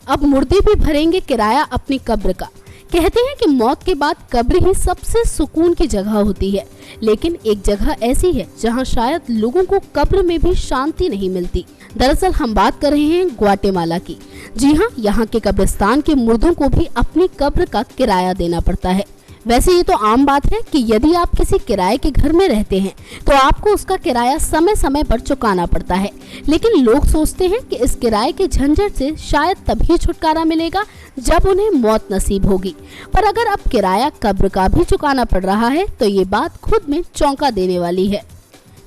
अब मुर्दे भी भरेंगे किराया अपनी कब्र का। कहते हैं कि मौत के बाद कब्र ही सबसे सुकून की जगह होती है, लेकिन एक जगह ऐसी है जहां शायद लोगों को कब्र में भी शांति नहीं मिलती। दरअसल हम बात कर रहे हैं ग्वाटेमाला की। जी हाँ, यहाँ के कब्रिस्तान के मुर्दों को भी अपनी कब्र का किराया देना पड़ता है। वैसे ये तो आम बात है कि यदि आप किसी किराए के घर में रहते हैं तो आपको उसका किराया समय समय पर चुकाना पड़ता है, लेकिन लोग सोचते हैं कि इस किराए के झंझट से शायद तभी छुटकारा मिलेगा जब उन्हें मौत नसीब होगी। पर अगर अब किराया कब्र का भी चुकाना पड़ रहा है तो ये बात खुद में चौंका देने वाली है।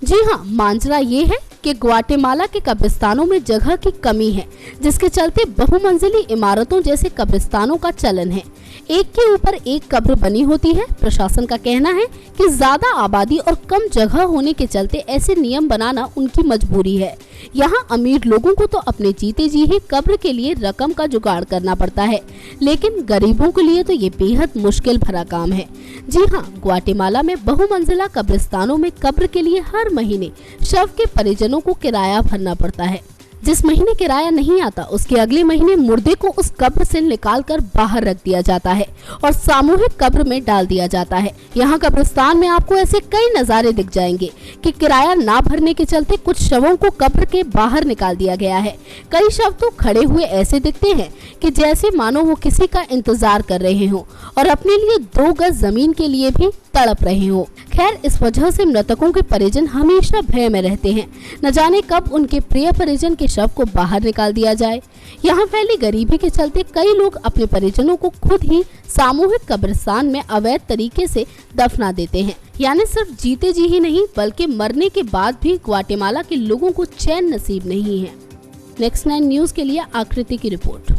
जी हाँ, मांजरा ये है कि ग्वाटेमाला के कब्रिस्तानों में जगह की कमी है, जिसके चलते बहुमंजिली इमारतों जैसे कब्रिस्तानों का चलन है। एक के ऊपर एक कब्र बनी होती है। प्रशासन का कहना है कि ज्यादा आबादी और कम जगह होने के चलते ऐसे नियम बनाना उनकी मजबूरी है। यहाँ अमीर लोगों को तो अपने जीते जी ही कब्र के लिए रकम का जुगाड़ करना पड़ता है, लेकिन गरीबों के लिए तो ये बेहद मुश्किल भरा काम है। जी हाँ, ग्वाटेमाला में बहुमंजिला कब्रिस्तानों में कब्र के लिए हर महीने शव के परिजनों को किराया भरना पड़ता है। जिस महीने किराया नहीं आता उसके अगले महीने मुर्दे को उस कब्र से निकालकर बाहर रख दिया जाता है और सामूहिक कब्र में डाल दिया जाता है। यहाँ कब्रिस्तान में आपको ऐसे कई नज़ारे दिख जाएंगे कि किराया ना भरने के चलते कुछ शवों को कब्र के बाहर निकाल दिया गया है। कई शव तो खड़े हुए ऐसे दिखते हैं कि जैसे मानो वो किसी का इंतजार कर रहे हों और अपने लिए 2 गज जमीन के लिए भी तड़प रहे हो। खैर, इस वजह से मृतकों के परिजन हमेशा भय में रहते हैं, न जाने कब उनके प्रिय परिजन के शव को बाहर निकाल दिया जाए। यहाँ फैली गरीबी के चलते कई लोग अपने परिजनों को खुद ही सामूहिक कब्रिस्तान में अवैध तरीके से दफना देते हैं। यानी सिर्फ जीते जी ही नहीं बल्कि मरने के बाद भी ग्वाटेमाला के लोगों को चैन नसीब नहीं है। नेक्स्ट 9 न्यूज के लिए आकृति की रिपोर्ट।